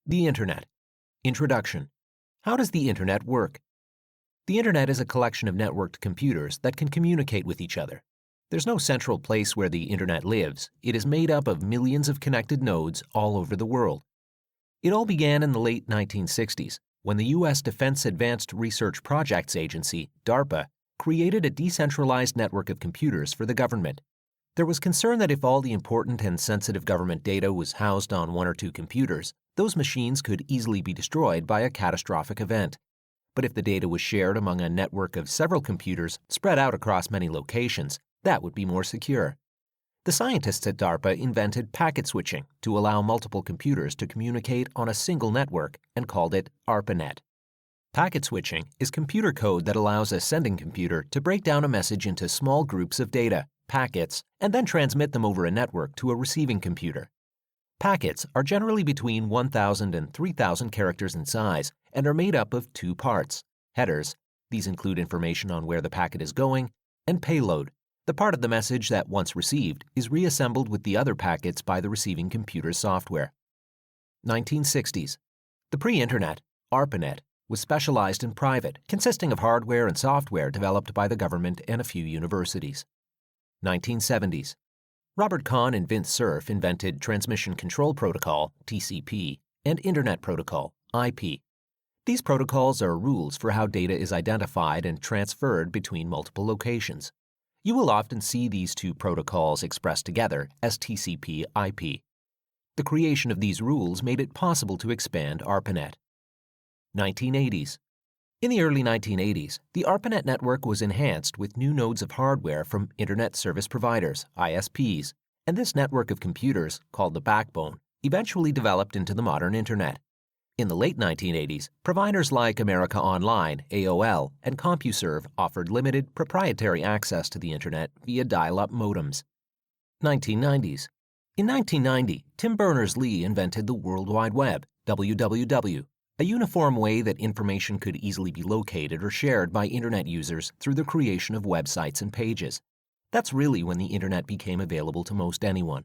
The Internet. Introduction. How does the Internet work? The Internet is a collection of networked computers that can communicate with each other. There's no central place where the Internet lives. It is made up of millions of connected nodes all over the world. It all began in the late 1960s when the U.S. Defense Advanced Research Projects Agency, DARPA, created a decentralized network of computers for the government. There was concern that if all the important and sensitive government data was housed on one or two computers, those machines could easily be destroyed by a catastrophic event. But if the data was shared among a network of several computers spread out across many locations, that would be more secure. The scientists at DARPA invented packet switching to allow multiple computers to communicate on a single network and called it ARPANET. Packet switching is computer code that allows a sending computer to break down a message into small groups of data, packets, and then transmit them over a network to a receiving computer. Packets are generally between 1,000 and 3,000 characters in size and are made up of two parts: headers, these include information on where the packet is going, and payload, the part of the message that, once received, is reassembled with the other packets by the receiving computer's software. 1960s. The pre-Internet, ARPANET, was specialized and private, consisting of hardware and software developed by the government and a few universities. 1970s. Robert Kahn and Vint Cerf invented Transmission Control Protocol, TCP, and Internet Protocol, IP. These protocols are rules for how data is identified and transferred between multiple locations. You will often see these two protocols expressed together as TCP/IP. The creation of these rules made it possible to expand ARPANET. 1980s. In the early 1980s, the ARPANET network was enhanced with new nodes of hardware from Internet Service Providers, ISPs, and this network of computers, called the backbone, eventually developed into the modern Internet. In the late 1980s, providers like America Online, AOL, and CompuServe offered limited, proprietary access to the Internet via dial-up modems. 1990s. In 1990, Tim Berners-Lee invented the World Wide Web, WWW, a uniform way that information could easily be located or shared by Internet users through the creation of websites and pages. That's really when the Internet became available to most anyone.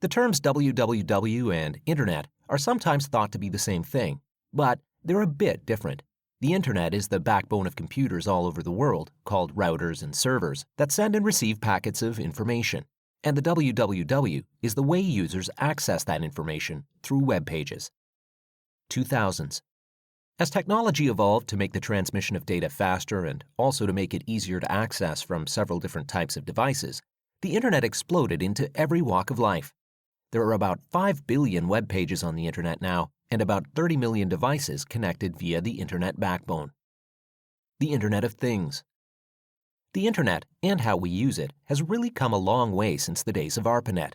The terms WWW and Internet are sometimes thought to be the same thing, but they're a bit different. The Internet is the backbone of computers all over the world, called routers and servers, that send and receive packets of information. And the WWW is the way users access that information through web pages. 2000s. As technology evolved to make the transmission of data faster and also to make it easier to access from several different types of devices, the Internet exploded into every walk of life. There are about 5 billion web pages on the Internet now, and about 30 million devices connected via the Internet backbone. The Internet of Things. The Internet, and how we use it, has really come a long way since the days of ARPANET.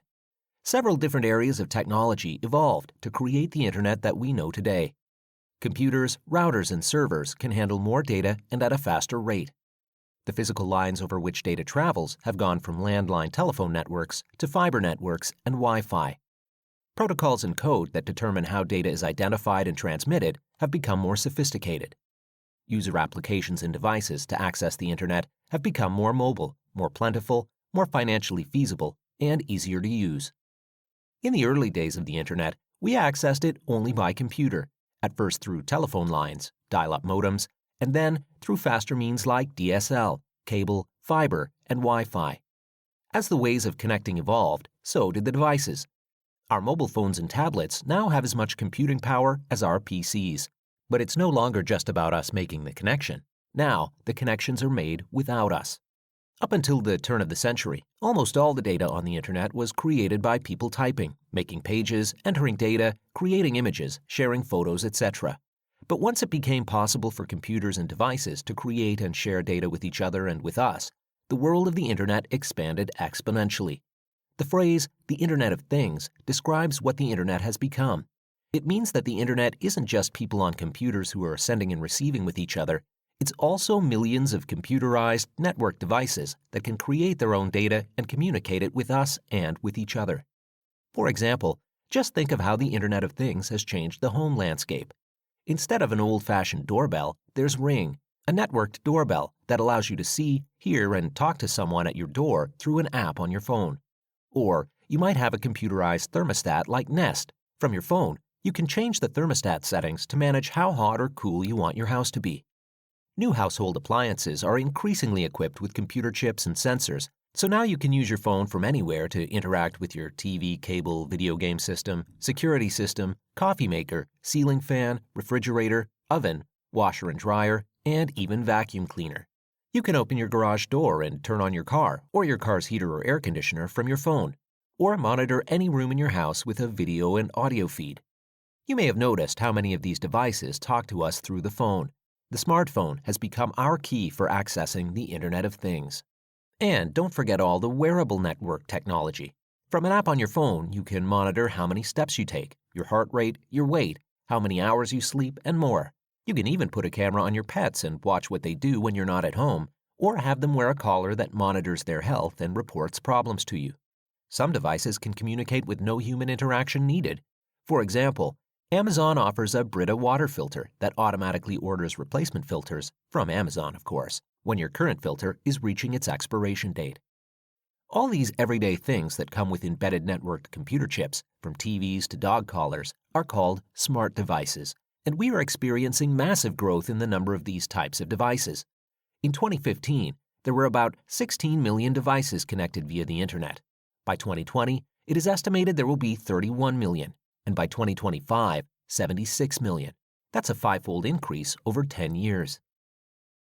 Several different areas of technology evolved to create the Internet that we know today. Computers, routers, and servers can handle more data and at a faster rate. The physical lines over which data travels have gone from landline telephone networks to fiber networks and Wi-Fi. Protocols and code that determine how data is identified and transmitted have become more sophisticated. User applications and devices to access the Internet have become more mobile, more plentiful, more financially feasible, and easier to use. In the early days of the Internet, we accessed it only by computer, at first through telephone lines, dial-up modems, and then through faster means like DSL, cable, fiber, and Wi-Fi. As the ways of connecting evolved, so did the devices. Our mobile phones and tablets now have as much computing power as our PCs. But it's no longer just about us making the connection. Now, the connections are made without us. Up until the turn of the century, almost all the data on the Internet was created by people typing, making pages, entering data, creating images, sharing photos, etc. But once it became possible for computers and devices to create and share data with each other and with us, the world of the Internet expanded exponentially. The phrase, the Internet of Things, describes what the Internet has become. It means that the Internet isn't just people on computers who are sending and receiving with each other. It's also millions of computerized, networked devices that can create their own data and communicate it with us and with each other. For example, just think of how the Internet of Things has changed the home landscape. Instead of an old-fashioned doorbell, there's Ring, a networked doorbell that allows you to see, hear, and talk to someone at your door through an app on your phone. Or you might have a computerized thermostat like Nest. From your phone, You can change the thermostat settings to manage how hot or cool you want your house to be. New household appliances are increasingly equipped with computer chips and sensors, so now you can use your phone from anywhere to interact with your TV, cable, video game system, security system, coffee maker, ceiling fan, refrigerator, oven, washer and dryer, and even vacuum cleaner. You can open your garage door and turn on your car or your car's heater or air conditioner from your phone, or monitor any room in your house with a video and audio feed. You may have noticed how many of these devices talk to us through the phone. The smartphone has become our key for accessing the Internet of Things. And don't forget all the wearable network technology. From an app on your phone, you can monitor how many steps you take, your heart rate, your weight, how many hours you sleep, and more. You can even put a camera on your pets and watch what they do when you're not at home, or have them wear a collar that monitors their health and reports problems to you. Some devices can communicate with no human interaction needed. For example, Amazon offers a Brita water filter that automatically orders replacement filters, from Amazon of course, when your current filter is reaching its expiration date. All these everyday things that come with embedded networked computer chips, from TVs to dog collars, are called smart devices, and we are experiencing massive growth in the number of these types of devices. In 2015, there were about 16 million devices connected via the Internet. By 2020, it is estimated there will be 31 million, and by 2025, 76 million. That's a five-fold increase over 10 years.